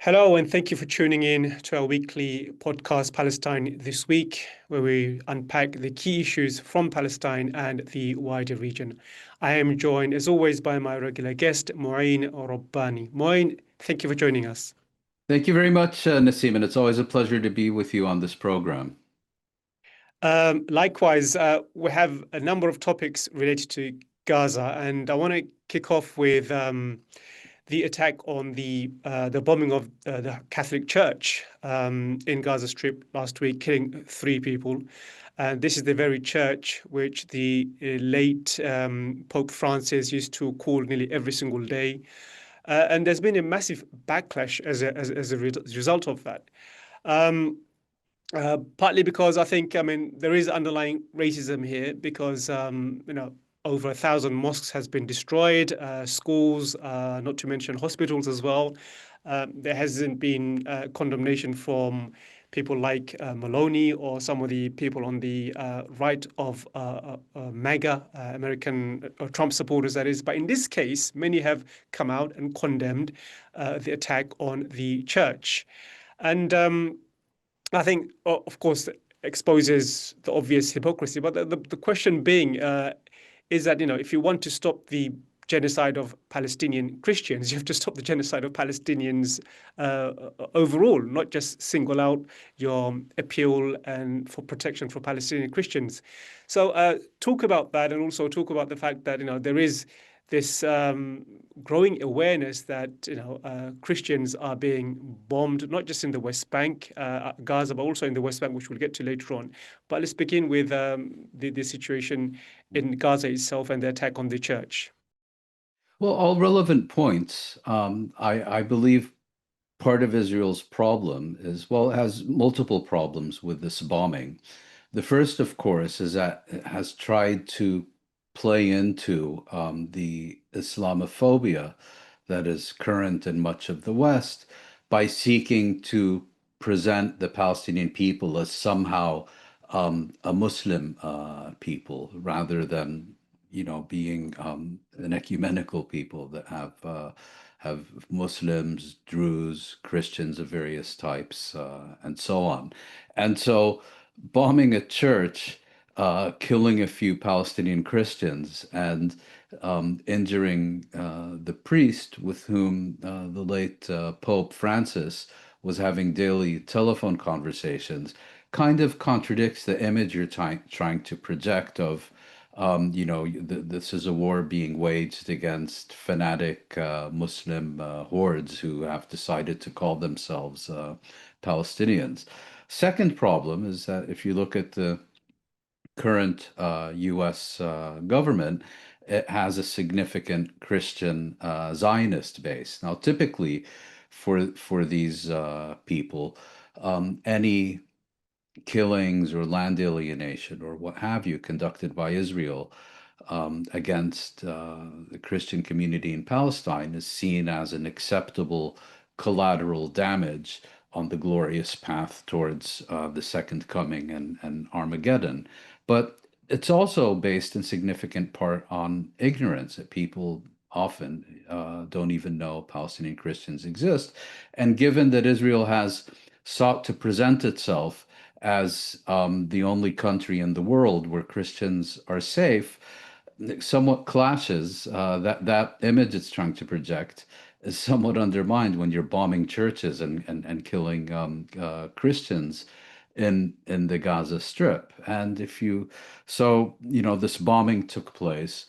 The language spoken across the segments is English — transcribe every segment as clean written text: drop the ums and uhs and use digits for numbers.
Hello, and thank you for tuning in to our weekly podcast, Palestine This Week, where we unpack the key issues from Palestine and the wider region. I am joined, as always, by my regular guest, Mouin Rabbani. Mouin, thank you for joining us. Thank you very much, Nassim, and it's always a pleasure to be with you on this program. Likewise, we have a number of topics related to Gaza, and I want to kick off with the attack on the bombing of the Catholic Church in Gaza Strip last week, killing 3 people. And this is the very church which the late Pope Francis used to call nearly every single day. And there's been a massive backlash as a result of that. Um, Partly because I mean, there is underlying racism here because, over 1,000 mosques has been destroyed, schools, not to mention hospitals as well. There hasn't been condemnation from people like Maloney or some of the people on the right of MAGA, American Trump supporters, that is. But in this case, many have come out and condemned the attack on the church. And I think, of course, exposes the obvious hypocrisy. But the question being is that, if you want to stop the genocide of Palestinian Christians, you have to stop the genocide of Palestinians overall, not just single out your appeal and for protection for Palestinian Christians. So talk about that, and also talk about the fact that, there is this growing awareness that Christians are being bombed, not just in the West Bank, Gaza, but also in the West Bank, which we'll get to later on. But let's begin with the situation in Gaza itself and the attack on the church. Well, all relevant points. I believe part of Israel's problem is, well, it has multiple problems with this bombing. The first, of course, is that it has tried to play into the Islamophobia that is current in much of the West by seeking to present the Palestinian people as somehow a Muslim people rather than, being an ecumenical people that have Muslims, Druze, Christians of various types, and so on. And so bombing a church, killing a few Palestinian Christians, and injuring the priest with whom the late Pope Francis was having daily telephone conversations kind of contradicts the image you're trying to project of, this is a war being waged against fanatic Muslim hordes who have decided to call themselves Palestinians. Second problem is that if you look at the current U.S. Government, it has a significant Christian Zionist base. Now, typically, for these people, any killings or land alienation or what have you conducted by Israel against the Christian community in Palestine is seen as an acceptable collateral damage on the glorious path towards the second coming and Armageddon. But it's also based in significant part on ignorance that people often don't even know Palestinian Christians exist. And given that Israel has sought to present itself as the only country in the world where Christians are safe, somewhat clashes. That image it's trying to project is somewhat undermined when you're bombing churches and killing Christians in the Gaza Strip. And this bombing took place.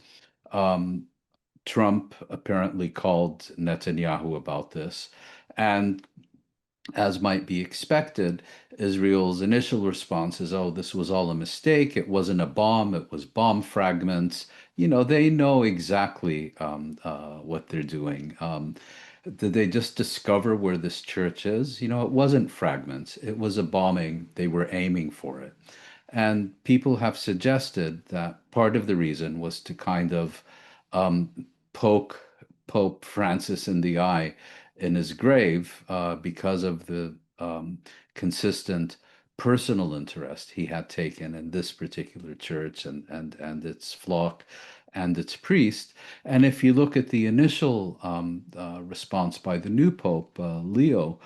Trump apparently called Netanyahu about this, and as might be expected, Israel's initial response is, oh, this was all a mistake. It wasn't a bomb, it was bomb fragments. They know exactly what they're doing. Did they just discover where this church is? It wasn't fragments, it was a bombing. They were aiming for it. And people have suggested that part of the reason was to kind of poke Pope Francis in the eye in his grave because of the consistent personal interest he had taken in this particular church and its flock, and its priest. And if you look at the initial response by the new Pope, Leo,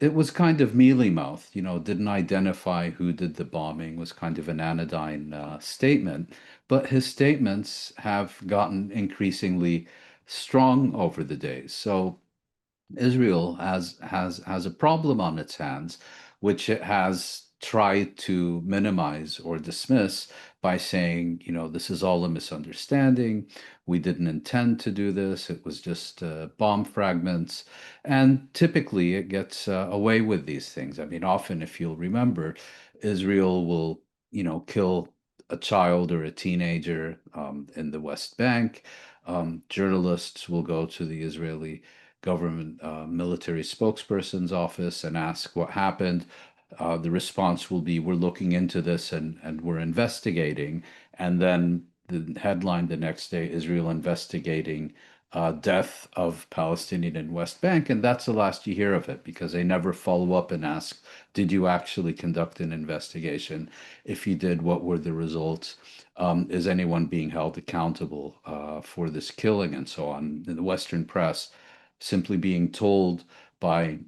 it was kind of mealy-mouthed, didn't identify who did the bombing, was kind of an anodyne statement. But his statements have gotten increasingly strong over the days. So Israel has a problem on its hands, which it has tried to minimize or dismiss by saying, this is all a misunderstanding. We didn't intend to do this. It was just bomb fragments. And typically it gets away with these things. I mean, often, if you'll remember, Israel will, kill a child or a teenager in the West Bank. Journalists will go to the Israeli government military spokesperson's office and ask what happened. The response will be, we're looking into this and we're investigating. And then the headline the next day, Israel investigating death of Palestinian in West Bank. And that's the last you hear of it, because they never follow up and ask, did you actually conduct an investigation? If you did, what were the results? Is anyone being held accountable for this killing and so on? In the Western press, simply being told by a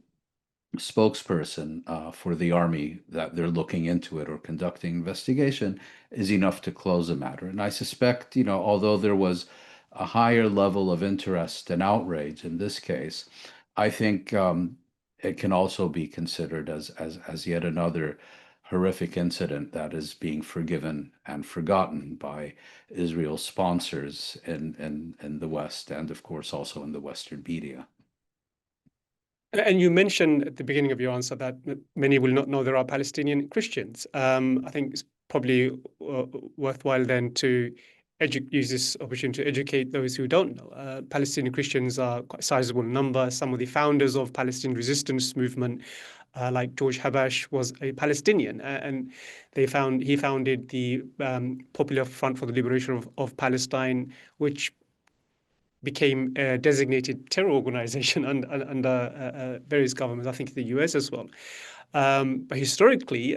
spokesperson for the army that they're looking into it or conducting investigation is enough to close a matter. And I suspect, although there was a higher level of interest and outrage in this case, I think it can also be considered as yet another horrific incident that is being forgiven and forgotten by Israel's sponsors in the West, and of course also in the Western media. And you mentioned at the beginning of your answer that many will not know there are Palestinian Christians. I think it's probably worthwhile then to use this opportunity to educate those who don't know. Palestinian Christians are quite a sizable number. Some of the founders of Palestinian resistance movement, like George Habash, was a Palestinian, and he founded the Popular Front for the Liberation of Palestine, which became a designated terror organization under various governments, I think the US as well. But historically,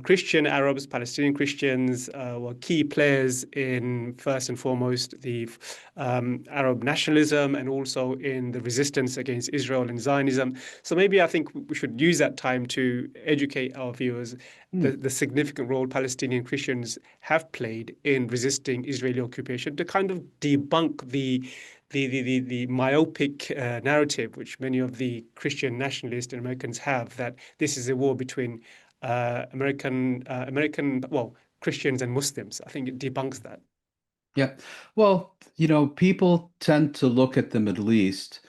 Christian Arabs, Palestinian Christians were key players in, first and foremost, the Arab nationalism and also in the resistance against Israel and Zionism. So maybe I think we should use that time to educate our viewers the significant role Palestinian Christians have played in resisting Israeli occupation, to kind of debunk the myopic narrative which many of the Christian nationalists and Americans have, that this is a war between American Christians and Muslims. I think it debunks that. Yeah. Well, people tend to look at the Middle East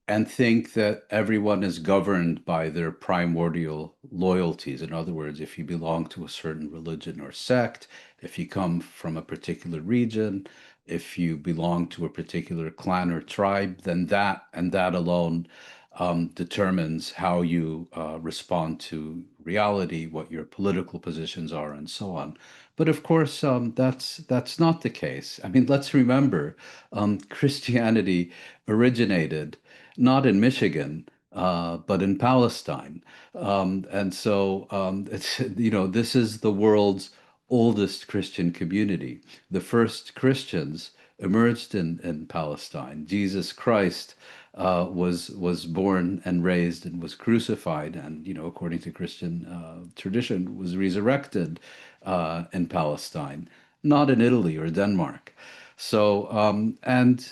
and think that everyone is governed by their primordial loyalties. In other words, if you belong to a certain religion or sect, if you come from a particular region, if you belong to a particular clan or tribe, then that and that alone determines how you respond to reality, what your political positions are, and so on. But of course, that's not the case. I mean, let's remember, Christianity originated not in Michigan, but in Palestine. And so it's, this is the world's oldest Christian community. The first Christians emerged in Palestine. Jesus Christ was born and raised and was crucified, and according to Christian tradition, was resurrected in Palestine, not in Italy or Denmark. So and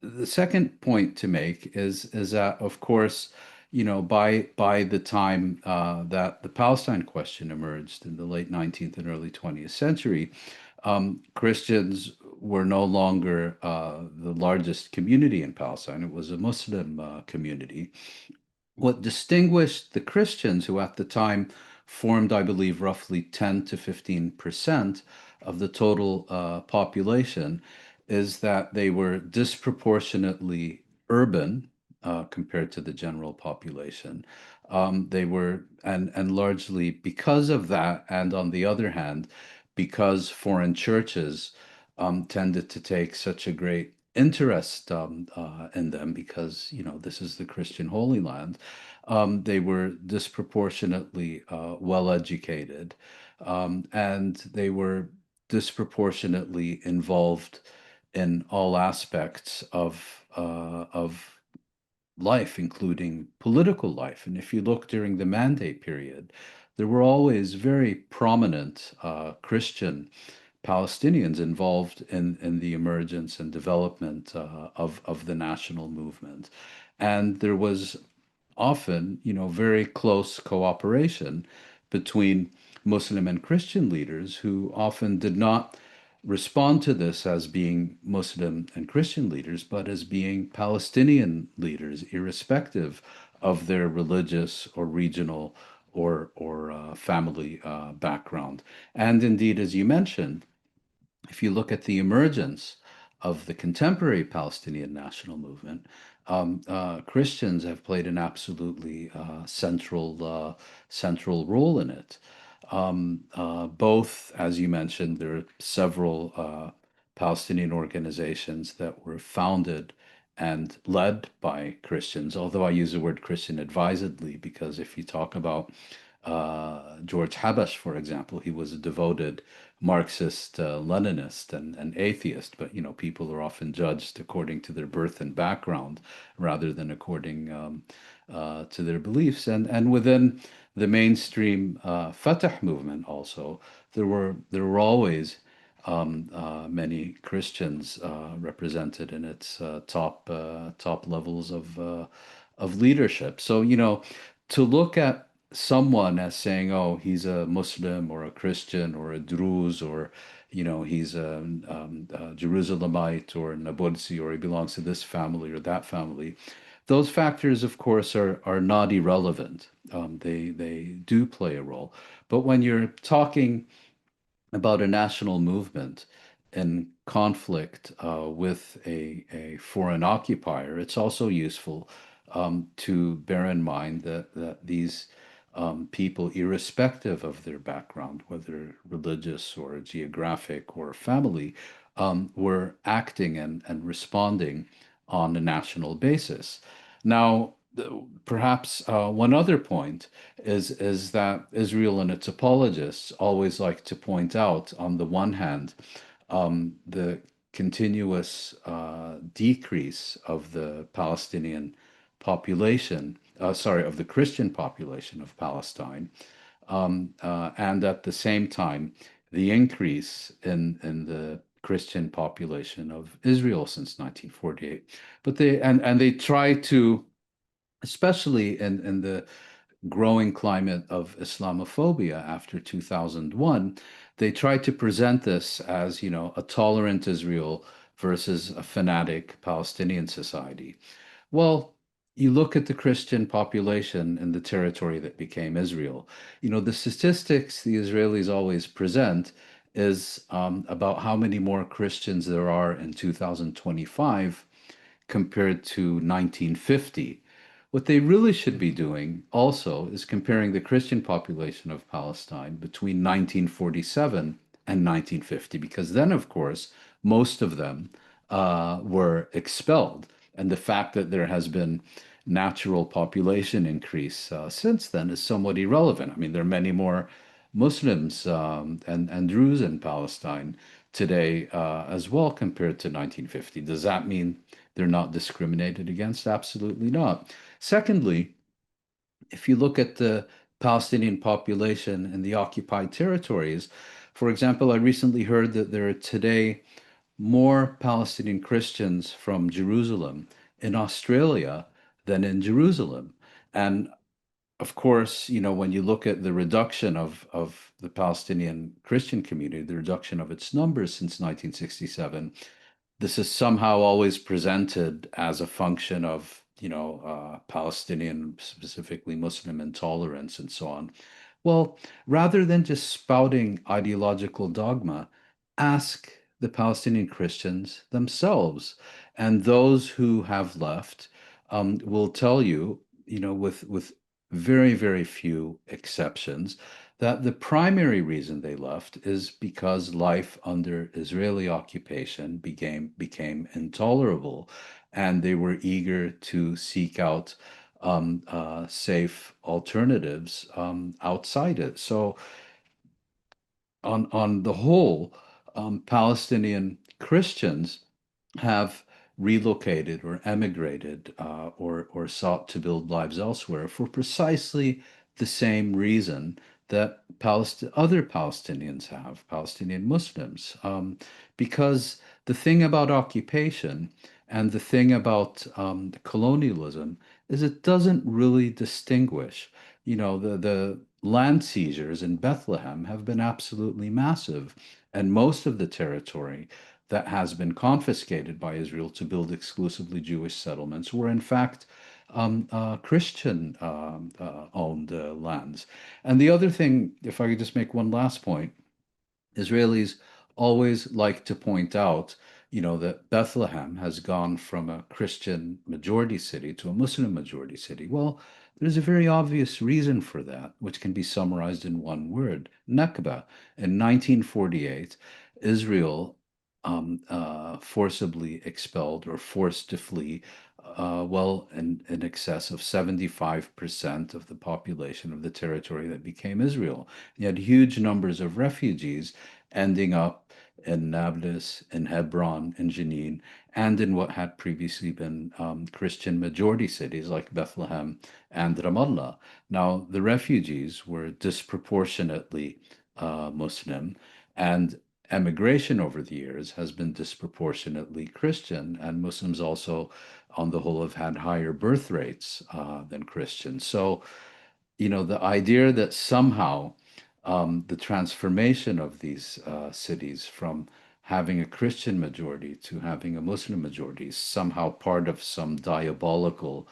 the second point to make is that, of course, by the time that the Palestine question emerged in the late 19th and early 20th century, Christians were no longer the largest community in Palestine. It was a Muslim community. What distinguished the Christians, who at the time formed, I believe, roughly 10 to 15% of the total population, is that they were disproportionately urban compared to the general population. They were, and largely because of that, and on the other hand, because foreign churches tended to take such a great interest in them, because this is the Christian Holy Land. They were disproportionately well educated, and they were disproportionately involved in all aspects of life, including political life. And if you look during the Mandate period, there were always very prominent Christian Palestinians involved in the emergence and development of the national movement. And there was often, very close cooperation between Muslim and Christian leaders who often did not respond to this as being Muslim and Christian leaders, but as being Palestinian leaders, irrespective of their religious or regional or family background. And indeed, as you mentioned, if you look at the emergence of the contemporary Palestinian national movement, Christians have played an absolutely central role in it. Both, as you mentioned, there are several Palestinian organizations that were founded and led by Christians, although I use the word Christian advisedly, because if you talk about George Habash, for example, he was a devoted Marxist, Leninist, and atheist. But people are often judged according to their birth and background rather than according to their beliefs. And within the mainstream Fatah movement, also there were always many Christians represented in its top levels of leadership. So to look at someone as saying, "Oh, he's a Muslim or a Christian or a Druze or he's a Jerusalemite or Nabulsi or he belongs to this family or that family," those factors, of course, are not irrelevant. They do play a role, but when you're talking about a national movement in conflict with a foreign occupier, it's also useful to bear in mind that these people, irrespective of their background, whether religious or geographic or family, were acting and responding on a national basis. Now, perhaps one other point is that Israel and its apologists always like to point out, on the one hand, the continuous decrease of the Palestinian population, of the Christian population of Palestine, and at the same time, the increase in the Christian population of Israel since 1948. But they try to, especially in the growing climate of Islamophobia after 2001, they tried to present this as, a tolerant Israel versus a fanatic Palestinian society. Well, you look at the Christian population in the territory that became Israel. The statistics the Israelis always present is about how many more Christians there are in 2025 compared to 1950. What they really should be doing also is comparing the Christian population of Palestine between 1947 and 1950, because then, of course, most of them were expelled. And the fact that there has been natural population increase since then is somewhat irrelevant. I mean, there are many more Muslims and Druze in Palestine today as well compared to 1950. Does that mean they're not discriminated against? Absolutely not. Secondly, if you look at the Palestinian population in the occupied territories, for example, I recently heard that there are today more Palestinian Christians from Jerusalem in Australia than in Jerusalem. And of course, when you look at the reduction of the Palestinian Christian community, the reduction of its numbers since 1967, this is somehow always presented as a function of, Palestinian, specifically Muslim intolerance and so on. Well, rather than just spouting ideological dogma, ask the Palestinian Christians themselves. And those who have left will tell you, with very, very few exceptions, that the primary reason they left is because life under Israeli occupation became intolerable, and they were eager to seek out safe alternatives outside it. So, on the whole, Palestinian Christians have relocated or emigrated or sought to build lives elsewhere for precisely the same reason that other Palestinians have, Palestinian Muslims. Because the thing about occupation and the thing about colonialism is it doesn't really distinguish. You know, the land seizures in Bethlehem have been absolutely massive, and most of the territory that has been confiscated by Israel to build exclusively Jewish settlements were in fact Christian owned lands. And the other thing, if I could just make one last point, Israelis always like to point out, that Bethlehem has gone from a Christian majority city to a Muslim majority city. Well, there's a very obvious reason for that, which can be summarized in one word, Nakba. In 1948, Israel forcibly expelled or forced to flee in excess of 75% of the population of the territory that became Israel. You had huge numbers of refugees ending up in Nablus, in Hebron, in Jenin, and in what had previously been Christian majority cities like Bethlehem and Ramallah. Now, the refugees were disproportionately Muslim, and emigration over the years has been disproportionately Christian, and Muslims also, on the whole, have had higher birth rates than Christians. So, the idea that somehow the transformation of these cities from having a Christian majority to having a Muslim majority is somehow part of some diabolical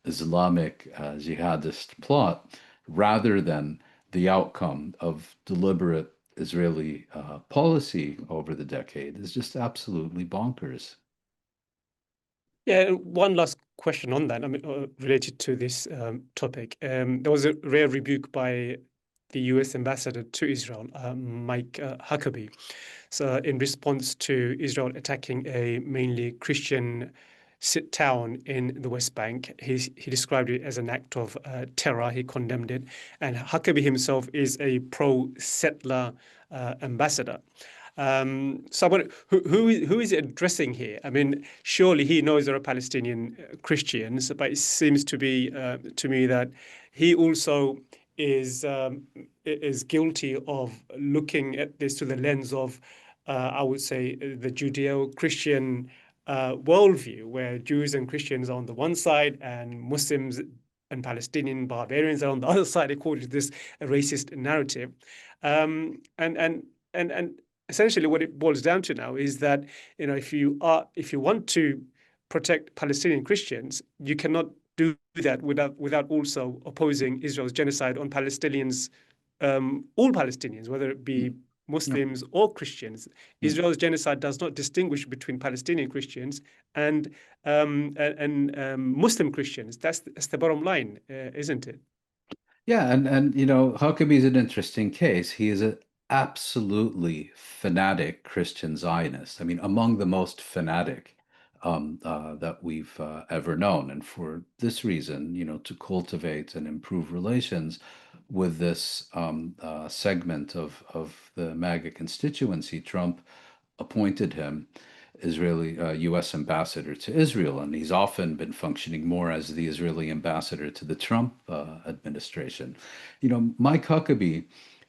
Islamic jihadist plot rather than the outcome of deliberate Israeli policy over the decade is just absolutely bonkers. Yeah, one last question on that, I mean, related to this topic. There was a rare rebuke by the US ambassador to Israel, Mike Huckabee. So, in response to Israel attacking a mainly Christian town in the West Bank, he described it as an act of terror. He condemned it. And Huckabee himself is a pro-settler ambassador. So, who is it addressing here? I mean, surely he knows there are Palestinian Christians, but it seems to be to me that he also is guilty of looking at this through the lens of, I would say, the Judeo-Christian worldview, where Jews and Christians are on the one side and Muslims and Palestinian barbarians are on the other side, according to this racist narrative. And essentially, what it boils down to now is that if you want to protect Palestinian Christians, you cannot do that without also opposing Israel's genocide on Palestinians, all Palestinians, whether it be Yep. Muslims or Christians. Mm. Israel's genocide does not distinguish between Palestinian Christians and Muslim Christians. That's the bottom line, isn't it? Yeah, and Huckabee is an interesting case. He is an absolutely fanatic Christian Zionist. I mean, among the most fanatic that we've ever known. And for this reason, to cultivate and improve relations with this segment of the MAGA constituency, Trump appointed him Israeli U.S. ambassador to Israel, and he's often been functioning more as the Israeli ambassador to the Trump administration. Mike Huckabee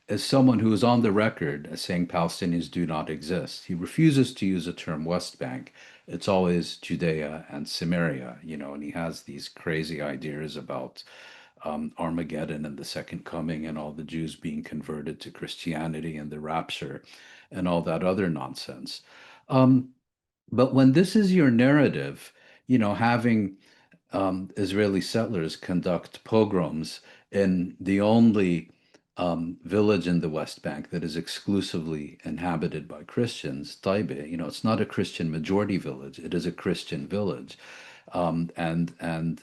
is someone who is on the record as saying Palestinians do not exist. He refuses to use the term West Bank. It's always Judea and Samaria, and he has these crazy ideas about Armageddon and the Second Coming and all the Jews being converted to Christianity and the rapture and all that other nonsense. Um, but when this is your narrative, having Israeli settlers conduct pogroms in the only village in the West Bank that is exclusively inhabited by Christians, Taibe, it's not a Christian majority village, it is a Christian village. And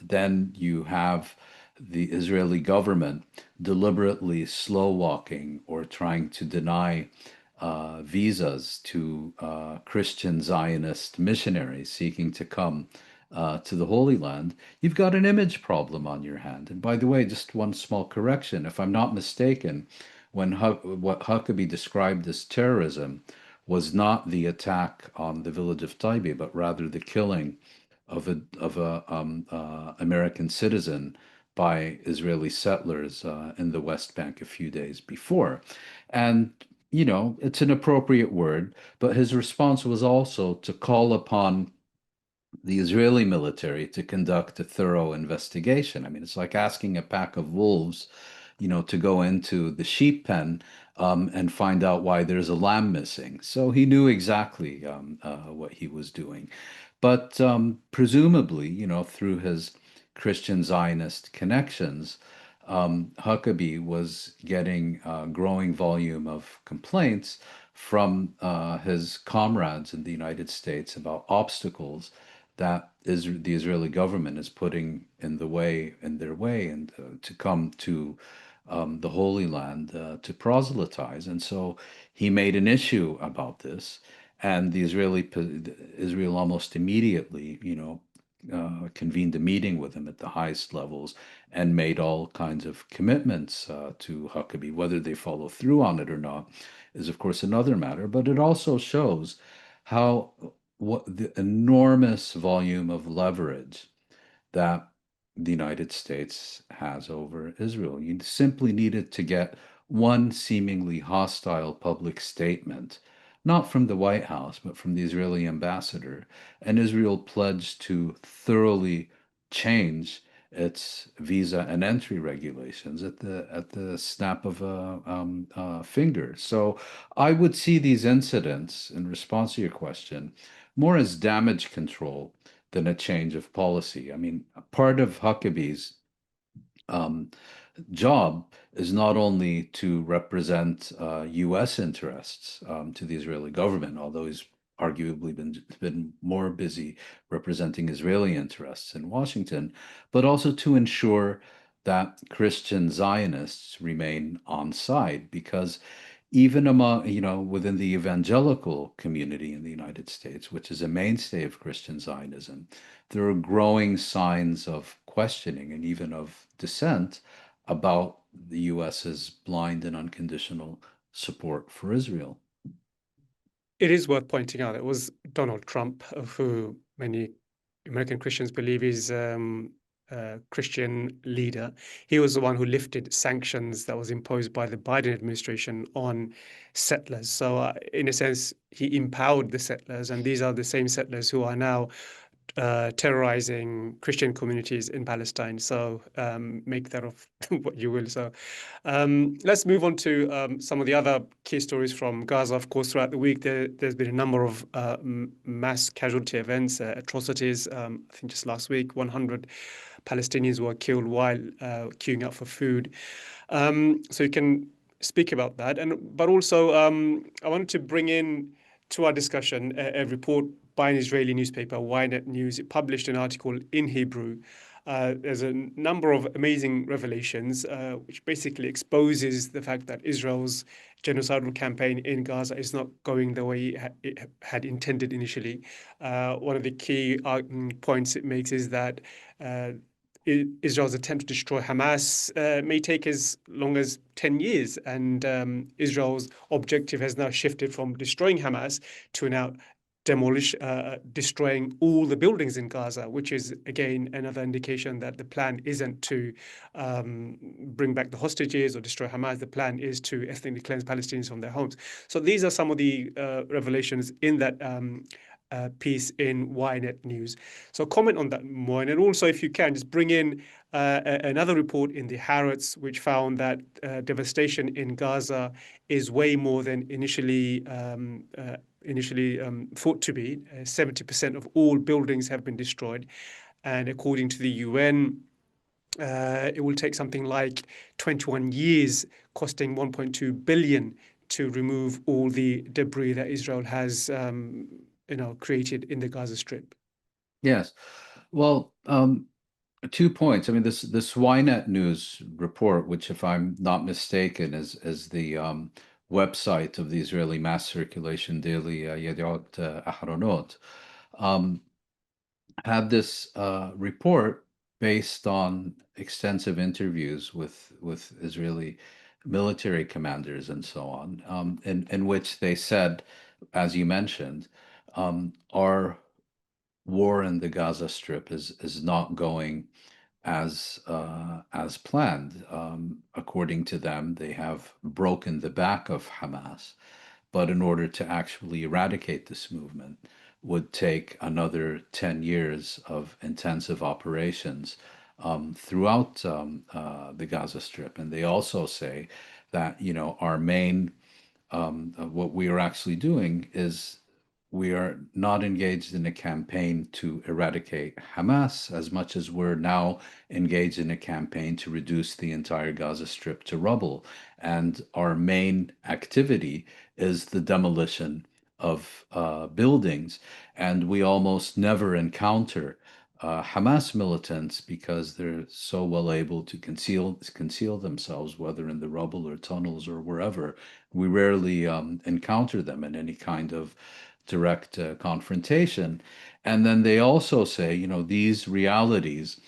then you have the Israeli government deliberately slow walking or trying to deny visas to Christian Zionist missionaries seeking to come to the Holy Land, you've got an image problem on your hand. And by the way, just one small correction. If I'm not mistaken, what Huckabee described as terrorism was not the attack on the village of Taibe, but rather the killing of a American citizen by Israeli settlers in the West Bank a few days before. And, it's an appropriate word, but his response was also to call upon the Israeli military to conduct a thorough investigation. I mean, it's like asking a pack of wolves, to go into the sheep pen and find out why there's a lamb missing. So he knew exactly what he was doing. But presumably, through his Christian Zionist connections, Huckabee was getting a growing volume of complaints from his comrades in the United States about obstacles that the Israeli government is putting in their way, and to come to the Holy Land to proselytize. And so he made an issue about this, and Israel almost immediately, convened a meeting with him at the highest levels and made all kinds of commitments to Huckabee. Whether they follow through on it or not is, of course, another matter. But it also shows how what the enormous volume of leverage that the United States has over Israel. You simply needed to get one seemingly hostile public statement, not from the White House, but from the Israeli ambassador, and Israel pledged to thoroughly change its visa and entry regulations at the snap of a finger. So I would see these incidents, in response to your question, more as damage control than a change of policy. I mean, part of Huckabee's um, job is not only to represent U.S. interests to the Israeli government, although he's arguably been more busy representing Israeli interests in Washington, but also to ensure that Christian Zionists remain on side, because even among, within the evangelical community in the United States, which is a mainstay of Christian Zionism, there are growing signs of questioning and even of dissent about the US's blind and unconditional support for Israel. It is worth pointing out it was Donald Trump, who many American Christians believe is a Christian leader. He was the one who lifted sanctions that was imposed by the Biden administration on settlers. So, in a sense, he empowered the settlers, and these are the same settlers who are now terrorizing Christian communities in Palestine. So make that of what you will. So let's move on to some of the other key stories from Gaza. Of course, throughout the week, there's been a number of mass casualty events, atrocities. I think just last week, 100 Palestinians were killed while queuing up for food. So you can speak about that. But also, I wanted to bring in to our discussion a report by an Israeli newspaper, Ynet News. It published an article in Hebrew. There's a number of amazing revelations, which basically exposes the fact that Israel's genocidal campaign in Gaza is not going the way it had intended initially. One of the key points it makes is that Israel's attempt to destroy Hamas may take as long as 10 years. And Israel's objective has now shifted from destroying Hamas to now destroying all the buildings in Gaza, which is, again, another indication that the plan isn't to bring back the hostages or destroy Hamas. The plan is to ethnically cleanse Palestinians from their homes. So these are some of the revelations in that piece in Ynet News. So comment on that, Mouin, and also, if you can, just bring in another report in the Harrods, which found that devastation in Gaza is way more than initially thought to be. 70% of all buildings have been destroyed, and according to the UN, it will take something like 21 years, costing 1.2 billion, to remove all the debris that Israel has created in the Gaza Strip. Yes. Well, 2 points. I mean, this Ynet News report, which, if I'm not mistaken, is the website of the Israeli mass circulation daily Yediot Aharonot, had this report based on extensive interviews with Israeli military commanders and so on, in which they said as you mentioned, our war in the Gaza Strip is not going as planned. According to them, they have broken the back of Hamas, but in order to actually eradicate this movement would take another 10 years of intensive operations throughout the Gaza Strip. And they also say that, our main what we are actually doing is we are not engaged in a campaign to eradicate Hamas as much as we're now engaged in a campaign to reduce the entire Gaza Strip to rubble. And our main activity is the demolition of buildings. And we almost never encounter Hamas militants because they're so well able to conceal themselves, whether in the rubble or tunnels or wherever. We rarely encounter them in any kind of direct confrontation. And then they also say, these realities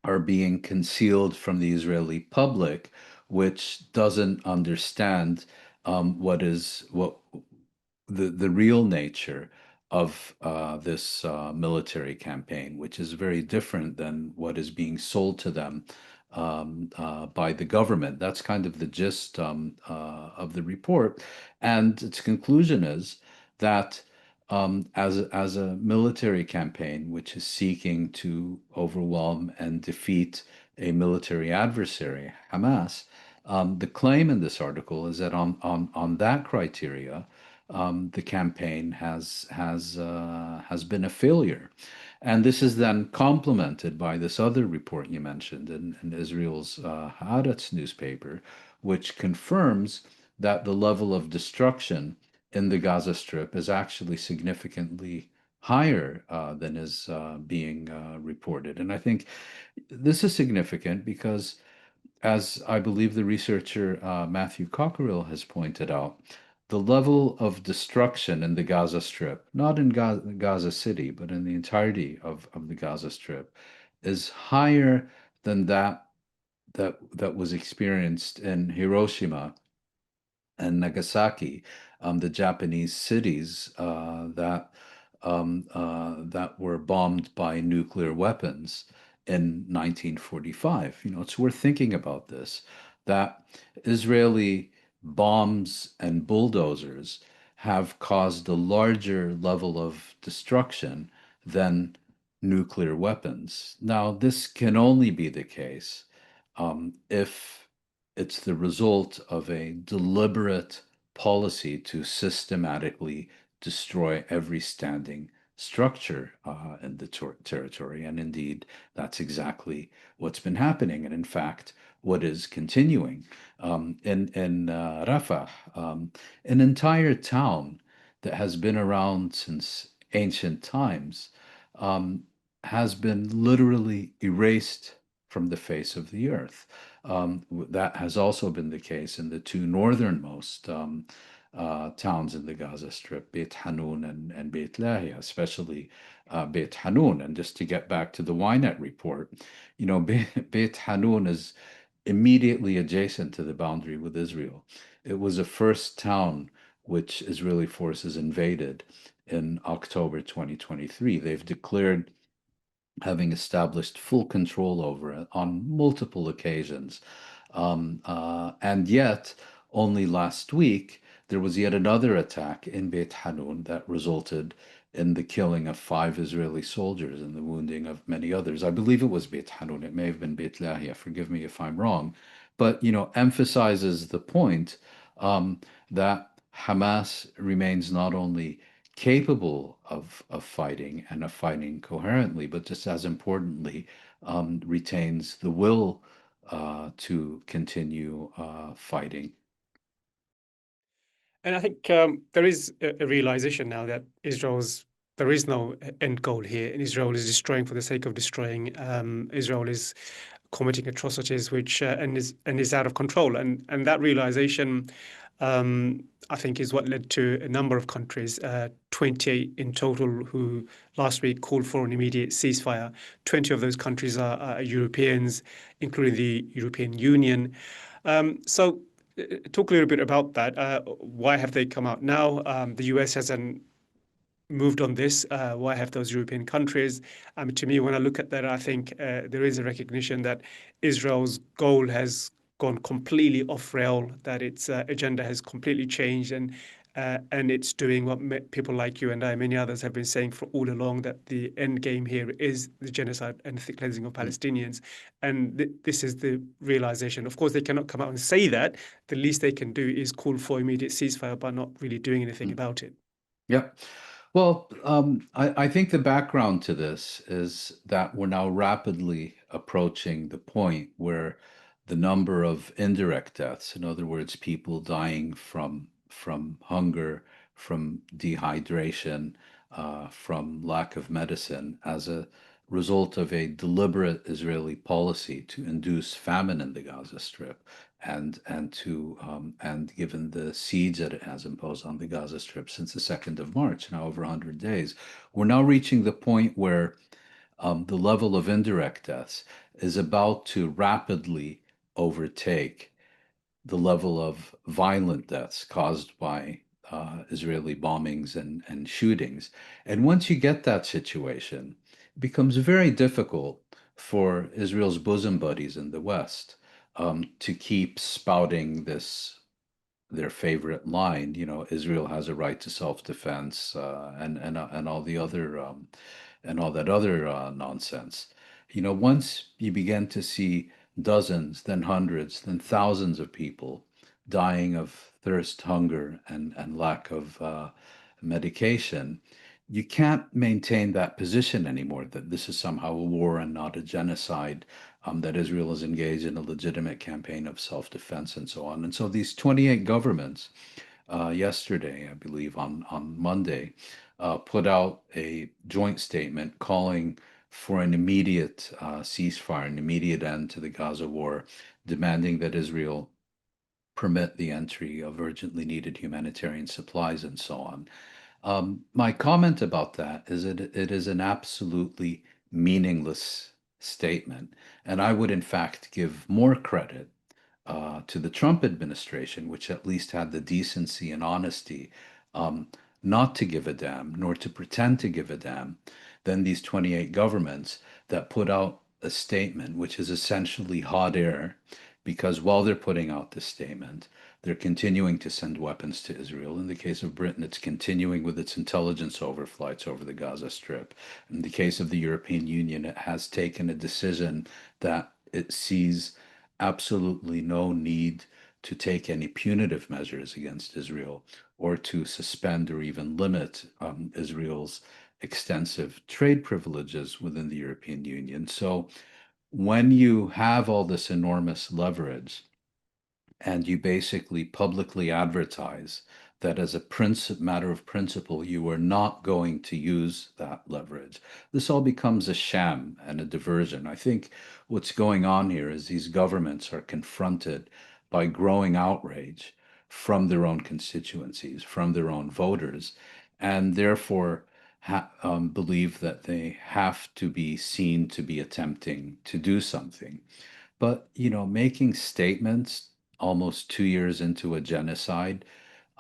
are being concealed from the Israeli public, which doesn't understand what the real nature of this military campaign, which is very different than what is being sold to them by the government. That's kind of the gist of the report. And its conclusion is that as a military campaign, which is seeking to overwhelm and defeat a military adversary, Hamas, the claim in this article is that on that criteria, the campaign has been a failure. And this is then complemented by this other report you mentioned in Israel's Haaretz newspaper, which confirms that the level of destruction in the Gaza Strip is actually significantly higher than is being reported. And I think this is significant because, as I believe the researcher Matthew Cockerill has pointed out, the level of destruction in the Gaza Strip, not in Gaza City, but in the entirety of the Gaza Strip, is higher than that was experienced in Hiroshima and Nagasaki, the Japanese cities that were bombed by nuclear weapons in 1945. It's worth thinking about this, that Israeli bombs and bulldozers have caused a larger level of destruction than nuclear weapons. Now, this can only be the case if it's the result of a deliberate policy to systematically destroy every standing structure in the territory. And indeed, that's exactly what's been happening. And in fact, what is continuing in Rafah, an entire town that has been around since ancient times, has been literally erased from the face of the earth. That has also been the case in the two northernmost towns in the Gaza Strip, Beit Hanun and Beit Lahia, especially Beit Hanun. And just to get back to the Ynet report, Beit Hanun is immediately adjacent to the boundary with Israel. It was the first town which Israeli forces invaded in October 2023. They've declared having established full control over it on multiple occasions. And yet, only last week, there was yet another attack in Beit Hanun that resulted in the killing of 5 Israeli soldiers and the wounding of many others. I believe it was Beit Hanun. It may have been Beit Lahia. Forgive me if I'm wrong. But, emphasizes the point that Hamas remains not only capable of fighting and of fighting coherently, but just as importantly, retains the will to continue fighting. And I think there is a realization now that there is no end goal here, and Israel is destroying for the sake of destroying. Israel is committing atrocities which and is out of control, and that realization, I think, is what led to a number of countries, 28 in total, who last week called for an immediate ceasefire. 20 of those countries are Europeans, including the European Union. So talk a little bit about that. Why have they come out now? The US hasn't moved on this. Why have those European countries? To me, when I look at that, I think there is a recognition that Israel's goal has gone completely off rail, that its agenda has completely changed, and it's doing what people like you and I, many others, have been saying for all along, that the end game here is the genocide and the cleansing of Palestinians. And this is the realization. Of course, they cannot come out and say that. The least they can do is call for immediate ceasefire, but not really doing anything about it. Yep. Well, I think the background to this is that we're now rapidly approaching the point where the number of indirect deaths, in other words, people dying from hunger, from dehydration, from lack of medicine, as a result of a deliberate Israeli policy to induce famine in the Gaza Strip, and given the siege that it has imposed on the Gaza Strip since the 2nd of March, now over 100 days, we're now reaching the point where the level of indirect deaths is about to rapidly overtake the level of violent deaths caused by Israeli bombings and shootings. And once you get that situation, it becomes very difficult for Israel's bosom buddies in the West to keep spouting their favorite line, Israel has a right to self-defense, and all the other and all that other nonsense. Once you begin to see dozens, then hundreds, then thousands of people dying of thirst, hunger, and lack of medication, you can't maintain that position anymore, that this is somehow a war and not a genocide, that Israel is engaged in a legitimate campaign of self-defense and so on. And so these 28 governments, yesterday, I believe on Monday, put out a joint statement calling for an immediate ceasefire, an immediate end to the Gaza war, demanding that Israel permit the entry of urgently needed humanitarian supplies and so on. My comment about that is that it is an absolutely meaningless statement. And I would, in fact, give more credit to the Trump administration, which at least had the decency and honesty um, not to give a damn, nor to pretend to give a damn, than these 28 governments that put out a statement which is essentially hot air, because while they're putting out this statement, they're continuing to send weapons to Israel. In the case of Britain, it's continuing with its intelligence overflights over the Gaza Strip. In the case of the European Union, it has taken a decision that it sees absolutely no need to take any punitive measures against Israel, or to suspend or even limit Israel's extensive trade privileges within the European Union. So when you have all this enormous leverage, and you basically publicly advertise that as a matter of principle, you are not going to use that leverage, this all becomes a sham and a diversion. I think what's going on here is these governments are confronted by growing outrage from their own constituencies, from their own voters, and therefore believe that they have to be seen to be attempting to do something. But, making statements almost 2 years into a genocide,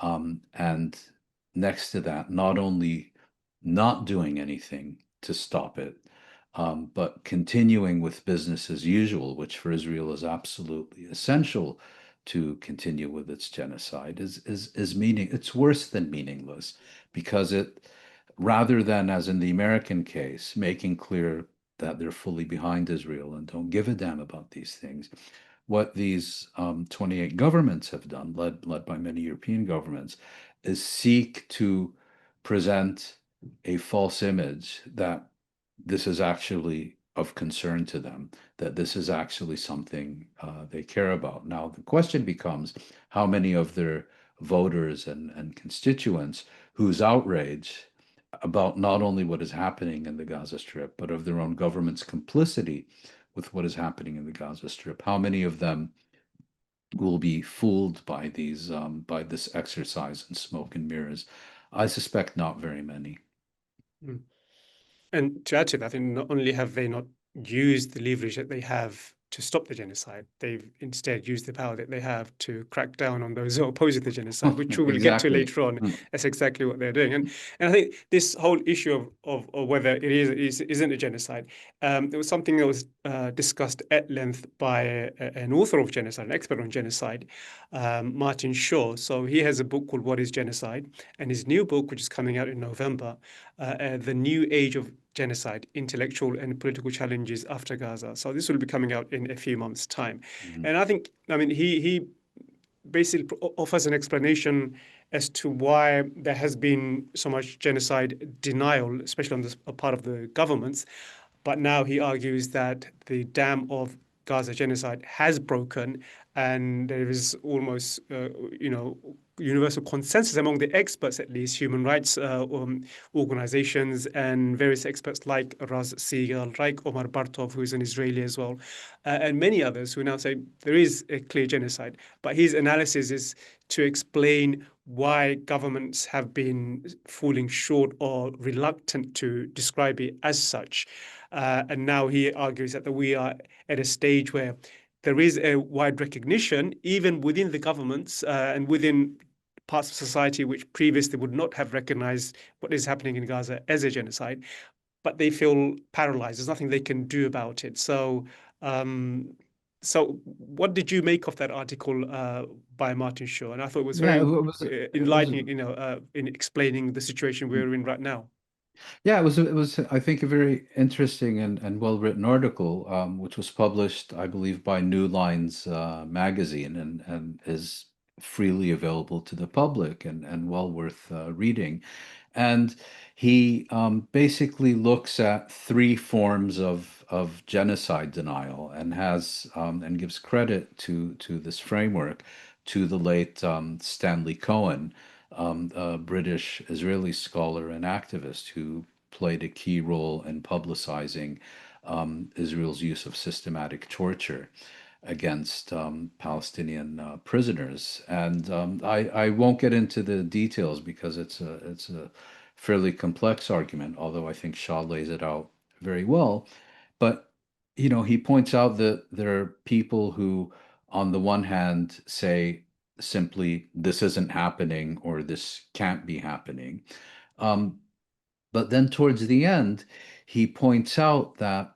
and next to that, not only not doing anything to stop it, but continuing with business as usual, which for Israel is absolutely essential to continue with its genocide, it's worse than meaningless, because it, rather than, as in the American case, making clear that they're fully behind Israel and don't give a damn about these things, what these 28 governments have done, led by many European governments, is seek to present a false image that this is actually of concern to them, that this is actually something they care about. Now, the question becomes how many of their voters and constituents whose outrage about not only what is happening in the Gaza Strip, but of their own government's complicity with what is happening in the Gaza Strip, how many of them will be fooled by by this exercise in smoke and mirrors? I suspect not very many. Mm. And to add to that, I think not only have they not used the leverage that they have to stop the genocide. They've instead used the power that they have to crack down on those who are opposing the genocide, which we will get to Exactly. later on. That's exactly what they're doing. And I think this whole issue of whether it isn't a genocide, it was something that was discussed at length by an author of genocide, an expert on genocide, Martin Shaw. So he has a book called What is Genocide? And his new book, which is coming out in November, The New Age of Genocide, Intellectual and Political Challenges After Gaza. So this will be coming out in a few months' time. And I think, he basically offers an explanation as to why there has been so much genocide denial, especially on the part of the governments. But now he argues that the dam of Gaza genocide has broken, and there is almost, universal consensus among the experts, at least human rights organizations and various experts like Raz Siegel, like Omar Bartov, who is an Israeli as well, and many others who now say there is a clear genocide. But his analysis is to explain why governments have been falling short or reluctant to describe it as such. And now he argues that we are at a stage where there is a wide recognition, even within the governments and within parts of society which previously would not have recognized what is happening in Gaza as a genocide, but they feel paralyzed. There's nothing they can do about it. So, what did you make of that article by Martin Shaw? And I thought it was very enlightening, in explaining the situation we're in right now. Yeah, it was I think a very interesting and well-written article, which was published, I believe, by New Lines magazine and is freely available to the public and well worth reading. And he basically looks at three forms of genocide denial and has and gives credit to this framework to the late Stanley Cohen, a British Israeli scholar and activist who played a key role in publicizing Israel's use of systematic torture against Palestinian prisoners. And I won't get into the details because it's a fairly complex argument, although I think Shaw lays it out very well. But he points out that there are people who, on the one hand, say simply this isn't happening or this can't be happening. But then towards the end, he points out that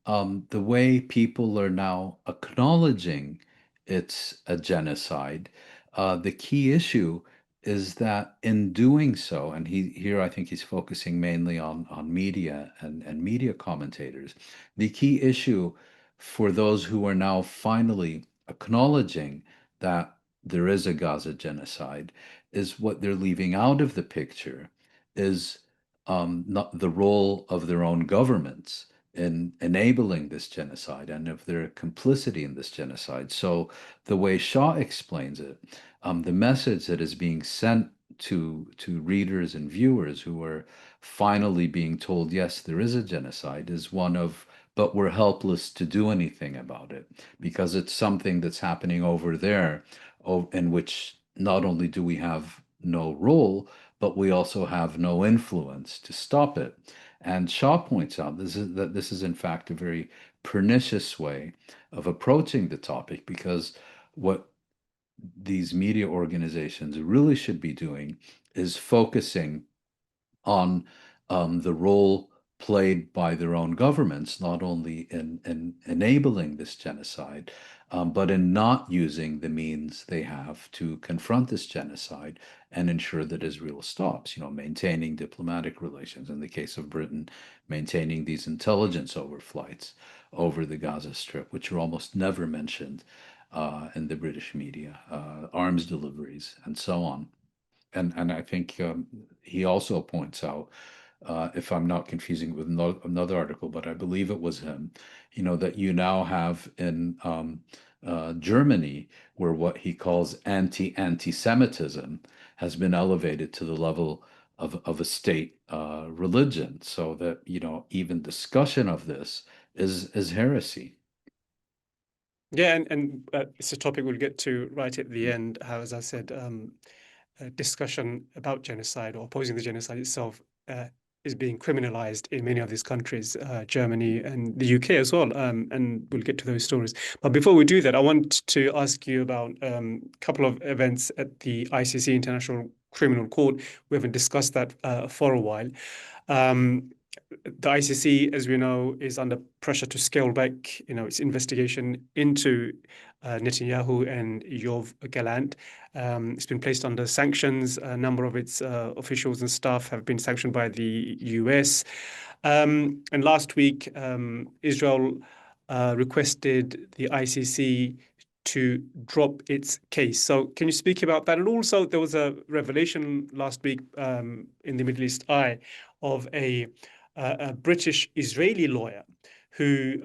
the way people are now acknowledging it's a genocide, the key issue is that in doing so, and here I think he's focusing mainly on media and media commentators, the key issue for those who are now finally acknowledging that there is a Gaza genocide is what they're leaving out of the picture is not the role of their own governments in enabling this genocide and of their complicity in this genocide. So the way Shaw explains it, the message that is being sent to readers and viewers who are finally being told, yes, there is a genocide, is one of, but we're helpless to do anything about it because it's something that's happening over there, in which not only do we have no role, but we also have no influence to stop it. And Shaw points out that this is in fact a very pernicious way of approaching the topic because what these media organizations really should be doing is focusing on the role played by their own governments, not only in enabling this genocide, but in not using the means they have to confront this genocide and ensure that Israel stops, maintaining diplomatic relations. In the case of Britain, maintaining these intelligence overflights over the Gaza Strip, which are almost never mentioned in the British media, arms deliveries, and so on. And I think he also points out, if I'm not confusing it with another article, but I believe it was him, that you now have in Germany, where what he calls anti-Semitism has been elevated to the level of a state religion, so that even discussion of this is heresy. Yeah, and it's a topic we'll get to right at the end. How, as I said, a discussion about genocide or opposing the genocide itself is being criminalized in many of these countries, Germany and the UK as well. And we'll get to those stories. But before we do that, I want to ask you about a couple of events at the ICC, International Criminal Court. We haven't discussed that for a while. The ICC, as we know, is under pressure to scale back, its investigation into Netanyahu and Yoav Gallant. It's been placed under sanctions. A number of its officials and staff have been sanctioned by the US. And last week, Israel requested the ICC to drop its case. So can you speak about that? And also, there was a revelation last week in the Middle East Eye of a British-Israeli lawyer who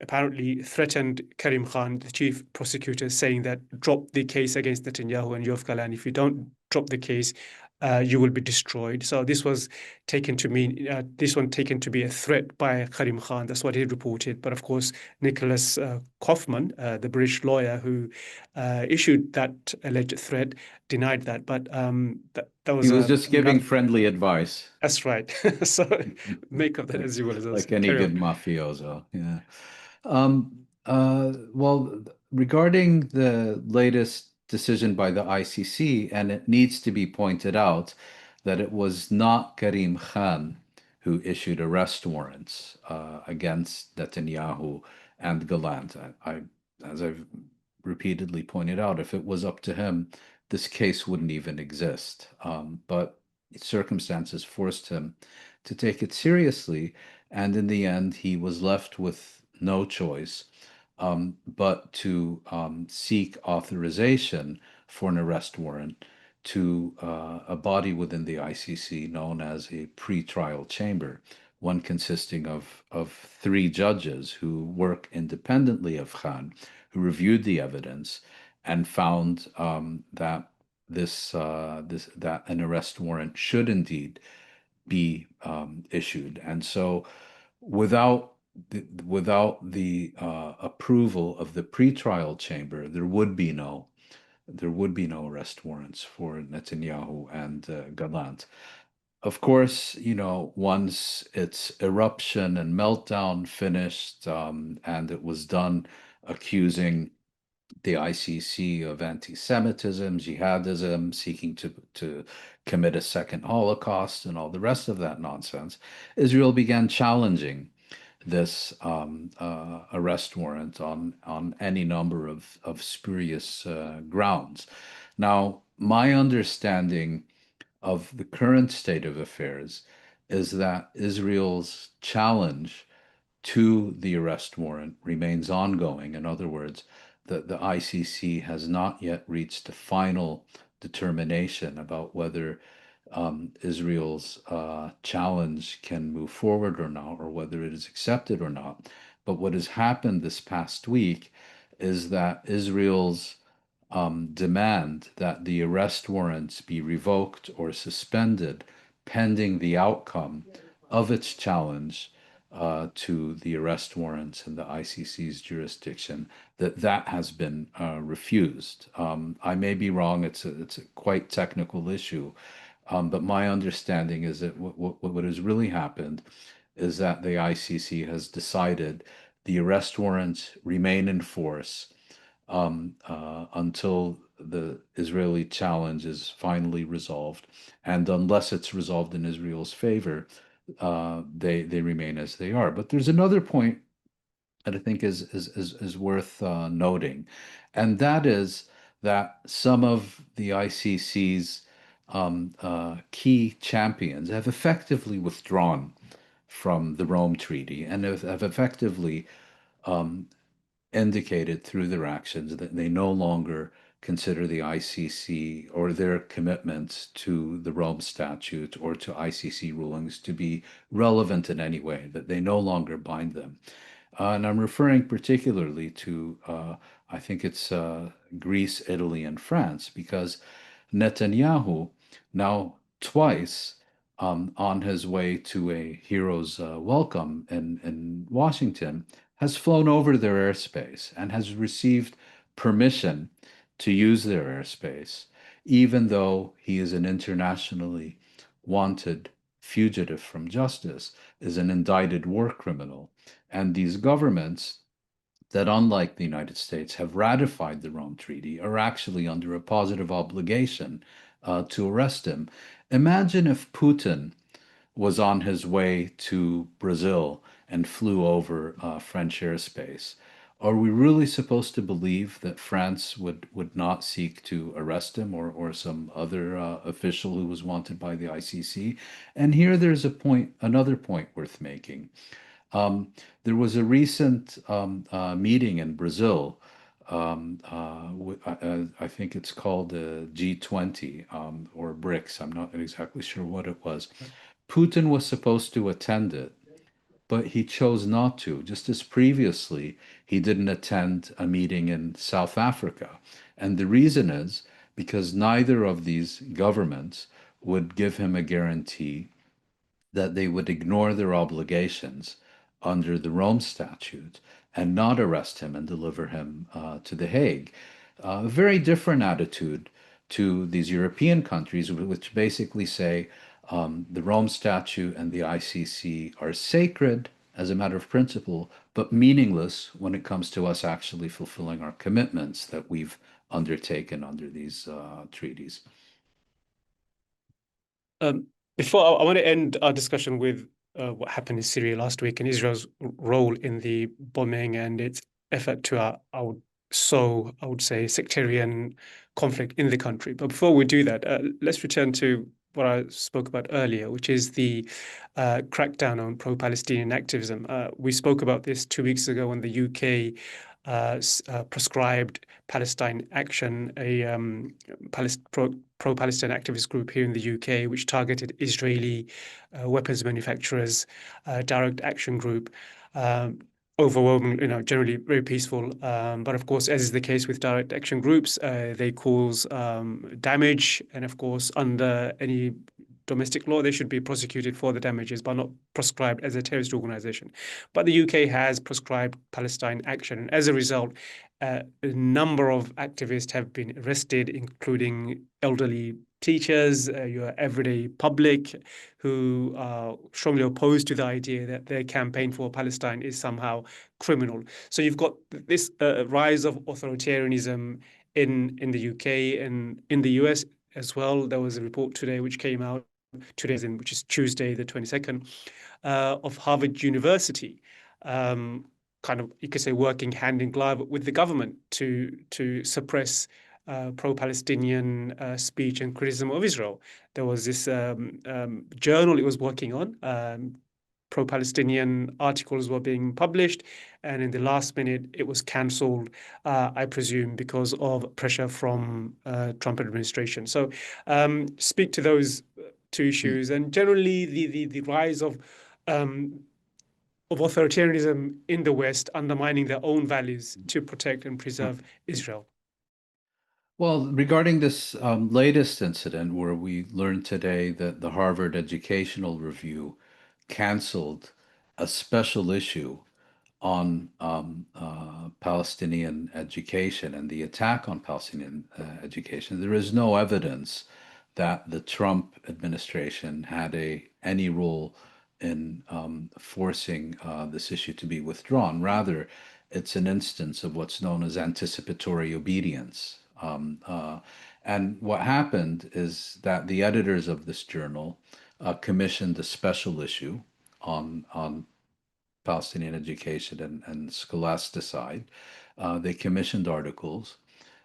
apparently threatened Karim Khan, the chief prosecutor, saying that drop the case against Netanyahu and Yoav Gallant. If you don't drop the case, you will be destroyed. So this was taken to mean taken to be a threat by Karim Khan. That's what he reported. But of course, Nicholas Kaufman, the British lawyer who issued that alleged threat, denied that. But that was he was just giving friendly advice. That's right. So make of that as you will. Like any good mafioso. Yeah. Well, regarding the latest decision by the ICC, and it needs to be pointed out that it was not Karim Khan who issued arrest warrants against Netanyahu and Gallant. As I've repeatedly pointed out, if it was up to him, this case wouldn't even exist. But circumstances forced him to take it seriously, and in the end, he was left with no choice but to seek authorization for an arrest warrant to a body within the ICC known as a pre-trial chamber, one consisting of 3 judges who work independently of Khan, who reviewed the evidence and found that that an arrest warrant should indeed be issued. And so without the approval of the pretrial chamber, there would be no arrest warrants for Netanyahu and Gallant. Of course, once its eruption and meltdown finished, and it was done accusing the ICC of anti-Semitism, jihadism, seeking to commit a second Holocaust, and all the rest of that nonsense, Israel began challenging this arrest warrant on any number of spurious grounds. Now, my understanding of the current state of affairs is that Israel's challenge to the arrest warrant remains ongoing. In other words, the ICC has not yet reached a final determination about whether Israel's challenge can move forward or not, or whether it is accepted or not. But what has happened this past week is that Israel's demand that the arrest warrants be revoked or suspended pending the outcome of its challenge to the arrest warrants in the ICC's jurisdiction, that has been refused. I may be wrong. It's a quite technical issue, but my understanding is that what has really happened is that the ICC has decided the arrest warrants remain in force until the Israeli challenge is finally resolved, and unless it's resolved in Israel's favor, they remain as they are. But there's another point that I think is worth noting, and that is that some of the ICC's key champions have effectively withdrawn from the Rome Treaty and have effectively indicated through their actions that they no longer consider the ICC or their commitments to the Rome Statute or to ICC rulings to be relevant in any way, that they no longer bind them. And I'm referring particularly to, I think it's Greece, Italy, and France, because Netanyahu now twice on his way to a hero's welcome in Washington has flown over their airspace and has received permission to use their airspace, even though he is an internationally wanted fugitive from justice, is an indicted war criminal. And these governments that, unlike the United States, have ratified the Rome Treaty are actually under a positive obligation to arrest him. Imagine if Putin was on his way to Brazil and flew over French airspace. Are we really supposed to believe that France would not seek to arrest him or some other official who was wanted by the ICC? And here there's another point worth making. Um, there was a recent meeting in Brazil. I think it's called the G20 or BRICS. I'm not exactly sure what it was. Putin was supposed to attend it, but he chose not to, just as previously he didn't attend a meeting in South Africa. And the reason is because neither of these governments would give him a guarantee that they would ignore their obligations under the Rome Statute and not arrest him and deliver him to The Hague. A very different attitude to these European countries, which basically say the Rome Statute and the ICC are sacred as a matter of principle, but meaningless when it comes to us actually fulfilling our commitments that we've undertaken under these treaties. Um, Before I want to end our discussion with what happened in Syria last week and Israel's role in the bombing and its effort to, I would say, sectarian conflict in the country. But before we do that, let's return to what I spoke about earlier, which is the crackdown on pro-Palestinian activism. We spoke about this 2 weeks ago when the UK proscribed Palestine Action, a pro-Palestine activist group here in the UK, which targeted Israeli weapons manufacturers, direct action group. Overwhelming, generally very peaceful. But of course, as is the case with direct action groups, they cause damage. And of course, under any domestic law, they should be prosecuted for the damages, but not proscribed as a terrorist organization. But the UK has proscribed Palestine Action. And as a result, a number of activists have been arrested, including elderly teachers, your everyday public, who are strongly opposed to the idea that their campaign for Palestine is somehow criminal. So you've got this rise of authoritarianism in the UK and in the US as well. There was a report today which came out 2 days in, which is Tuesday, the 22nd, of Harvard University, kind of, you could say, working hand in glove with the government to suppress pro-Palestinian speech and criticism of Israel. There was this journal it was working on. Pro-Palestinian articles were being published, and in the last minute, it was cancelled, I presume, because of pressure from Trump administration. So speak to those two issues, and generally the rise of authoritarianism in the West undermining their own values to protect and preserve Israel. Well, regarding this latest incident where we learned today that the Harvard Educational Review canceled a special issue on Palestinian education and the attack on Palestinian education, there is no evidence that the Trump administration had any role in forcing this issue to be withdrawn. Rather, it's an instance of what's known as anticipatory obedience. And what happened is that the editors of this journal commissioned a special issue on Palestinian education and scholasticide. They commissioned articles.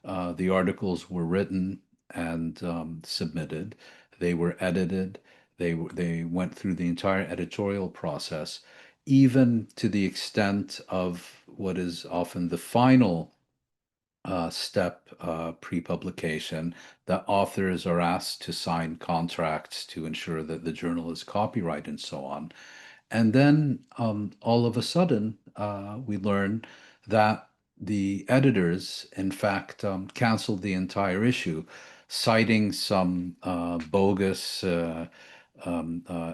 The articles were written and submitted. They were edited. They went through the entire editorial process, even to the extent of what is often the final step pre-publication, that authors are asked to sign contracts to ensure that the journal is copyright and so on. And then all of a sudden, we learn that the editors, in fact, canceled the entire issue, citing some bogus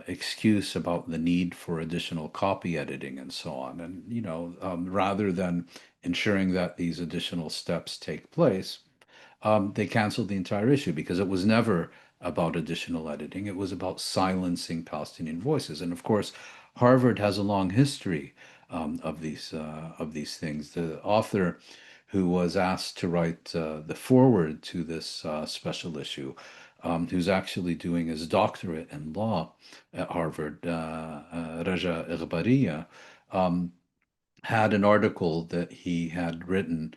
excuse about the need for additional copy editing and so on. And, rather than ensuring that these additional steps take place, they canceled the entire issue because it was never about additional editing. It was about silencing Palestinian voices. And of course, Harvard has a long history of these things. The author who was asked to write the foreword to this special issue, who's actually doing his doctorate in law at Harvard, Raja Ighbariya, had an article that he had written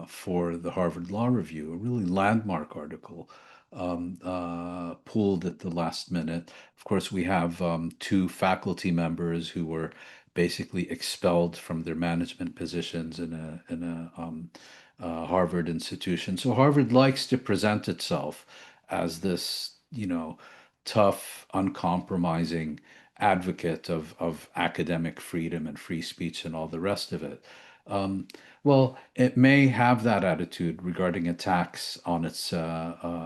for the Harvard Law Review, a really landmark article, pulled at the last minute. Of course, we have two faculty members who were basically expelled from their management positions in a Harvard institution. So Harvard likes to present itself as this, tough, uncompromising advocate of academic freedom and free speech and all the rest of it. Um, well, it may have that attitude regarding attacks on its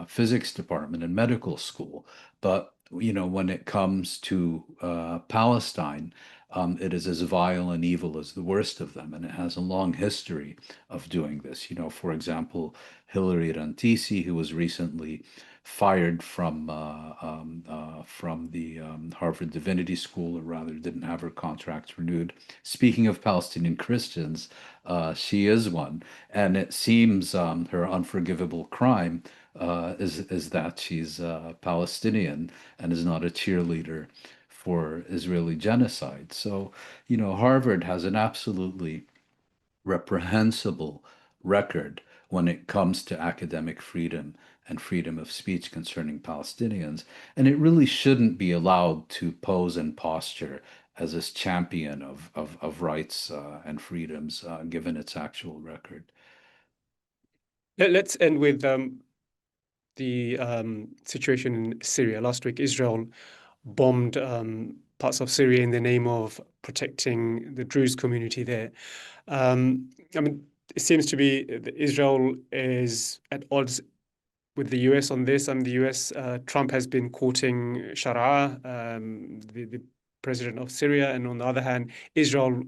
physics department and medical school, but when it comes to Palestine, it is as vile and evil as the worst of them, and it has a long history of doing this. For example, Hillary Rantisi, who was recently fired from the Harvard Divinity School, or rather didn't have her contract renewed. Speaking of Palestinian Christians, she is one, and it seems her unforgivable crime is that she's Palestinian and is not a cheerleader for Israeli genocide. So, Harvard has an absolutely reprehensible record when it comes to academic freedom and freedom of speech concerning Palestinians. And it really shouldn't be allowed to pose and posture as this champion of rights and freedoms, given its actual record. Let's end with the situation in Syria. Last week, Israel bombed parts of Syria in the name of protecting the Druze community there. I mean, it seems to be that Israel is at odds with the US on this. The US, Trump has been courting Sharia, the president of Syria, and on the other hand, Israel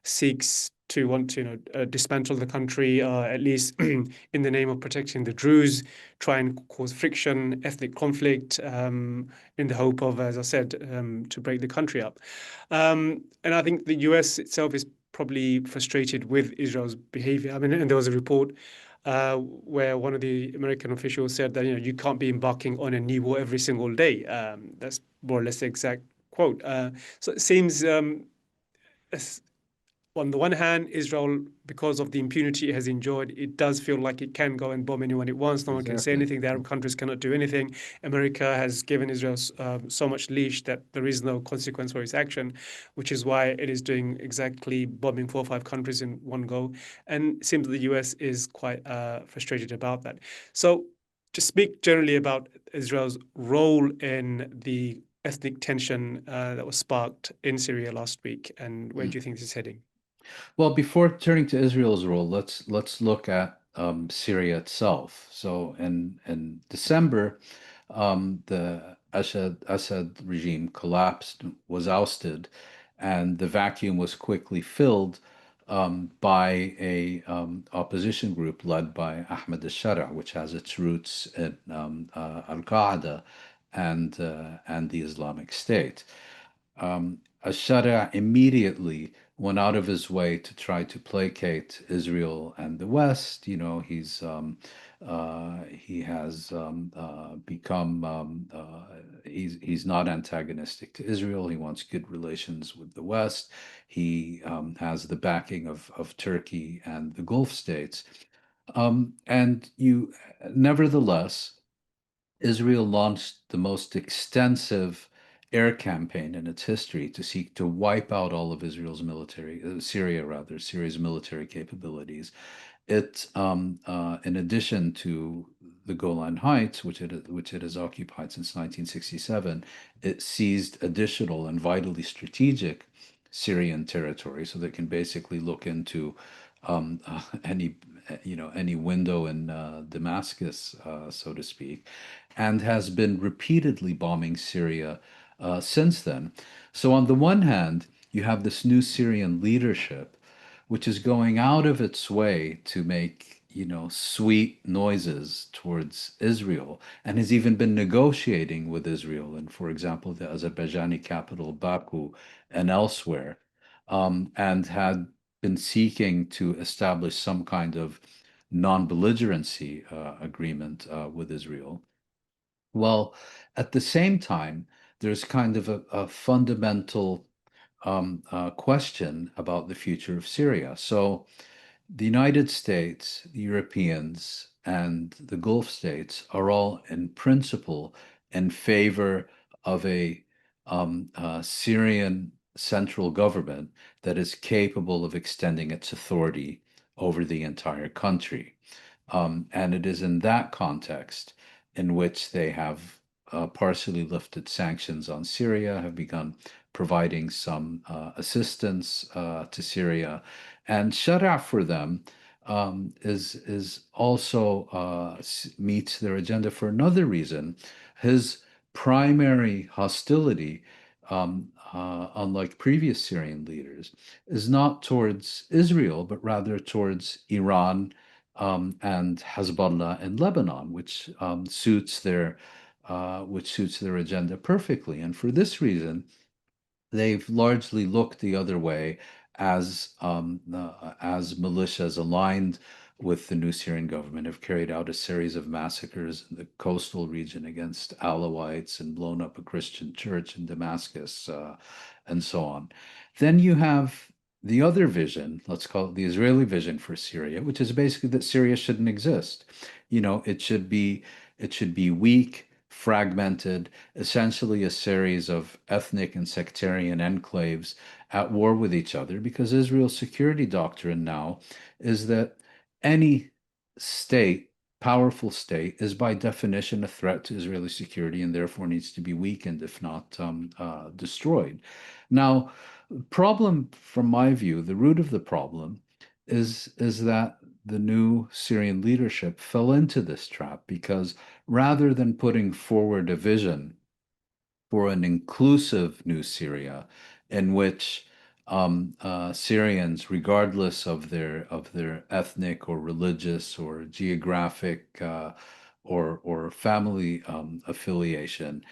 seeks to want to dismantle the country, at least in the name of protecting the Druze, try and cause friction, ethnic conflict, in the hope of, as I said, to break the country up. And I think the US itself is probably frustrated with Israel's behavior. And there was a report where one of the American officials said that you can't be embarking on a new war every single day. That's more or less the exact quote. So it seems on the one hand, Israel, because of the impunity it has enjoyed, it does feel like it can go and bomb anyone it wants. No one can say anything. The Arab countries cannot do anything. America has given Israel so much leash that there is no consequence for its action, which is why it is doing exactly bombing 4 or 5 countries in one go. And it seems that the US is quite frustrated about that. So to speak generally about Israel's role in the ethnic tension that was sparked in Syria last week, and where do you think this is heading? Well, before turning to Israel's role, let's look at Syria itself. So in December, the Assad regime collapsed, was ousted, and the vacuum was quickly filled by a opposition group led by Ahmed al-Shara, which has its roots in Al-Qaeda and the Islamic State. Al-Shara immediately went out of his way to try to placate Israel and the West. He has become he's not antagonistic to Israel. He wants good relations with the West. He has the backing of Turkey and the Gulf states. Nevertheless, Israel launched the most extensive air campaign in its history to seek to wipe out all of Israel's Syria's military capabilities. In addition to the Golan Heights, which it has occupied since 1967, it seized additional and vitally strategic Syrian territory, so they can basically look into any window in Damascus, so to speak, and has been repeatedly bombing Syria since then. So on the one hand, you have this new Syrian leadership, which is going out of its way to make sweet noises towards Israel and has even been negotiating with Israel and, for example, the Azerbaijani capital Baku and elsewhere, and had been seeking to establish some kind of non-belligerency agreement with Israel. Well, at the same time, there's kind of a fundamental question about the future of Syria. So the United States, the Europeans, and the Gulf states are all in principle in favor of a Syrian central government that is capable of extending its authority over the entire country. And it is in that context in which they have partially lifted sanctions on Syria, have begun providing some assistance to Syria. And Shara for them is also meets their agenda for another reason. His primary hostility, unlike previous Syrian leaders, is not towards Israel, but rather towards Iran and Hezbollah in Lebanon, which suits their agenda perfectly. And for this reason, they've largely looked the other way as militias aligned with the new Syrian government have carried out a series of massacres in the coastal region against Alawites and blown up a Christian church in Damascus, and so on. Then you have the other vision, let's call it the Israeli vision for Syria, which is basically that Syria shouldn't exist. It should be weak, fragmented, essentially a series of ethnic and sectarian enclaves at war with each other, because Israel's security doctrine now is that any state, powerful state, is by definition a threat to Israeli security and therefore needs to be weakened, if not destroyed. Now, problem from my view, the root of the problem is that the new Syrian leadership fell into this trap because rather than putting forward a vision for an inclusive new Syria in which Syrians, regardless of their ethnic or religious or geographic or family affiliation,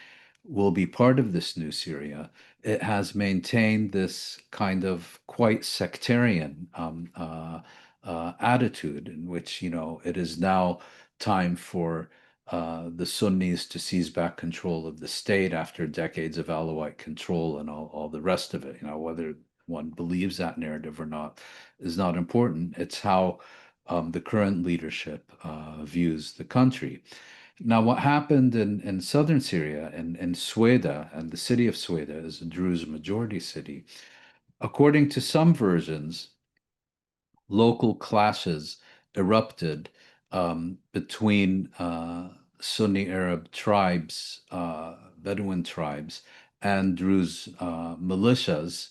will be part of this new Syria. It has maintained this kind of quite sectarian attitude in which, it is now time for the Sunnis to seize back control of the state after decades of Alawite control and all the rest of it. Whether one believes that narrative or not is not important. It's how the current leadership views the country. Now, what happened in southern Syria, in Sweda, and the city of Sweda is a Druze majority city, according to some versions, local clashes erupted between Sunni Arab tribes, Bedouin tribes, and Druze militias,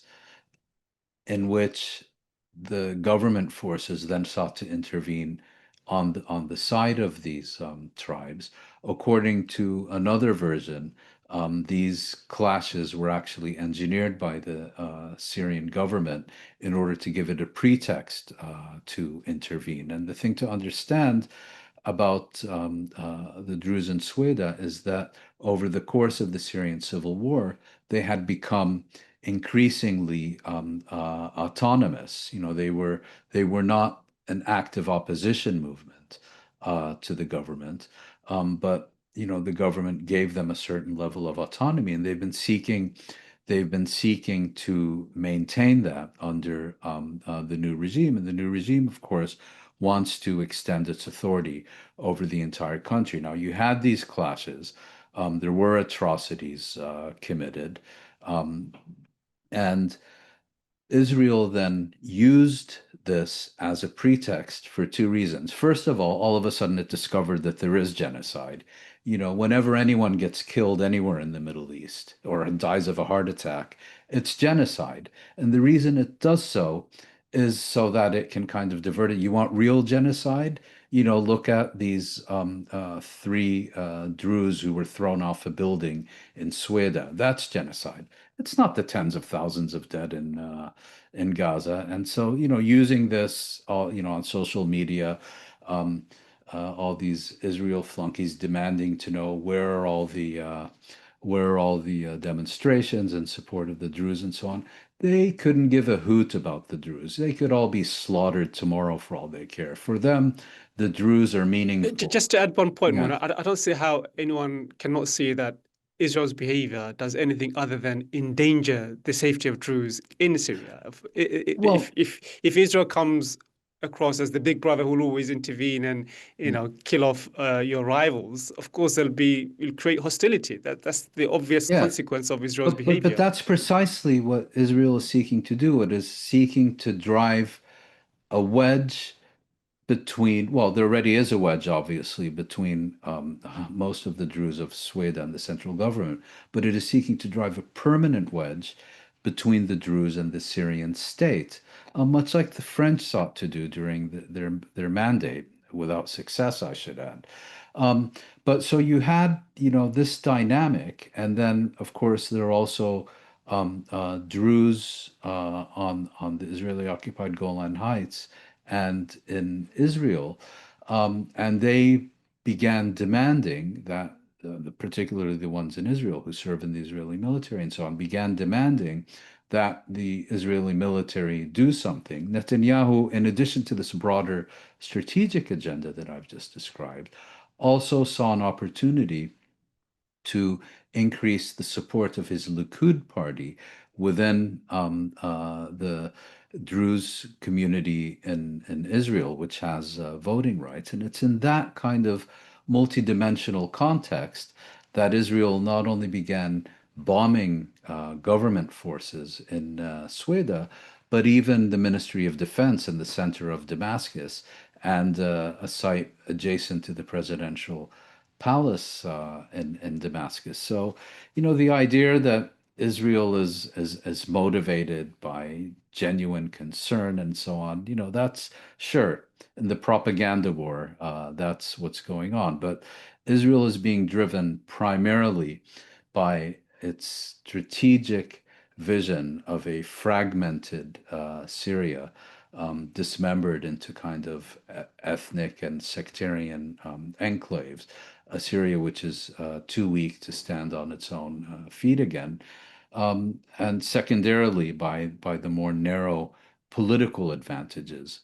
in which the government forces then sought to intervene on the side of these tribes. According to another version, these clashes were actually engineered by the Syrian government in order to give it a pretext to intervene. And the thing to understand about the Druze in Sweda is that over the course of the Syrian civil war, they had become increasingly autonomous. They were not an active opposition movement to the government, but the government gave them a certain level of autonomy, and they've been seeking to maintain that under the new regime. And the new regime, of course, wants to extend its authority over the entire country. Now, you had these clashes. There were atrocities committed. And Israel then used this as a pretext for two reasons. First of all of a sudden it discovered that there is genocide. Whenever anyone gets killed anywhere in the Middle East or dies of a heart attack, it's genocide. And the reason it does so is so that it can kind of divert it. You want real genocide? Look at these three Druze who were thrown off a building in Sweda. That's genocide. It's not the tens of thousands of dead in Gaza. And so, using this, on social media, all these Israel flunkies demanding to know where are all the demonstrations in support of the Druze and so on. They couldn't give a hoot about the Druze. They could all be slaughtered tomorrow for all they care. For them, the Druze are meaningful. Just to add one point, Yeah. Mona, I don't see how anyone cannot see that Israel's behavior does anything other than endanger the safety of Druze in Syria. Well, If Israel comes across as the big brother who will always intervene and kill off your rivals, of course it'll create hostility. That's the obvious yeah. consequence of Israel's But behavior. that's precisely what Israel is seeking to do. It is seeking to drive a wedge between, well, there already is a wedge, obviously, between most of the Druze of Sweden and the central government, but it is seeking to drive a permanent wedge between the Druze and the Syrian state, much like the French sought to do during their mandate, without success, I should add. But so you had, this dynamic, and then, of course, there are also Druze on the Israeli-occupied Golan Heights and in Israel, and they began demanding that, particularly the ones in Israel who serve in the Israeli military and so on, began demanding that the Israeli military do something. Netanyahu, in addition to this broader strategic agenda that I've just described, also saw an opportunity to increase the support of his Likud party within the Druze community in Israel, which has voting rights. And it's in that kind of multidimensional context that Israel not only began bombing government forces in Sweden, but even the Ministry of Defense in the center of Damascus and a site adjacent to the presidential palace in Damascus. So, the idea that Israel is motivated by genuine concern and so on, that's sure. In the propaganda war, that's what's going on. But Israel is being driven primarily by its strategic vision of a fragmented Syria, dismembered into kind of ethnic and sectarian enclaves, a Syria which is too weak to stand on its own feet again, and secondarily by the more narrow political advantages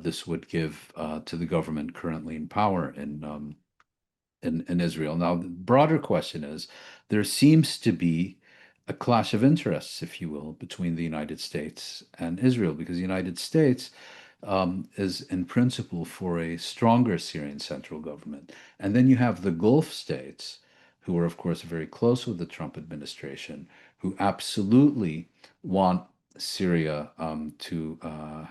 this would give to the government currently in power in Israel. Now, the broader question is, there seems to be a clash of interests, if you will, between the United States and Israel, because the United States is in principle for a stronger Syrian central government. And then you have the Gulf states, who are, of course, very close with the Trump administration, who absolutely want Syria to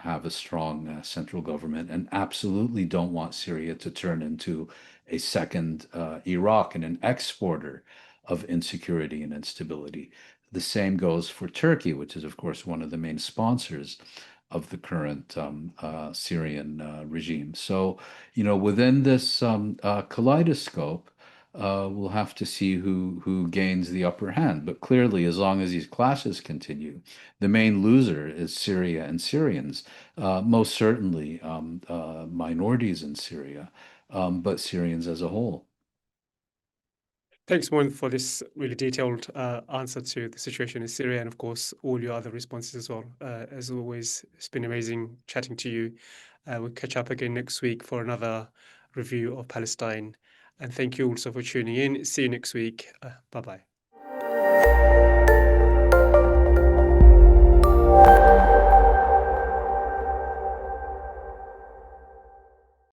have a strong central government and absolutely don't want Syria to turn into a second Iraq and an exporter of insecurity and instability. The same goes for Turkey, which is, of course, one of the main sponsors of the current Syrian regime. So, within this kaleidoscope, we'll have to see who gains the upper hand. But clearly, as long as these clashes continue, the main loser is Syria and Syrians, most certainly minorities in Syria, but Syrians as a whole. Thanks, Mouin, for this really detailed answer to the situation in Syria and, of course, all your other responses as well. As always, it's been amazing chatting to you. We'll catch up again next week for another review of Palestine. And thank you also for tuning in. See you next week. Bye-bye.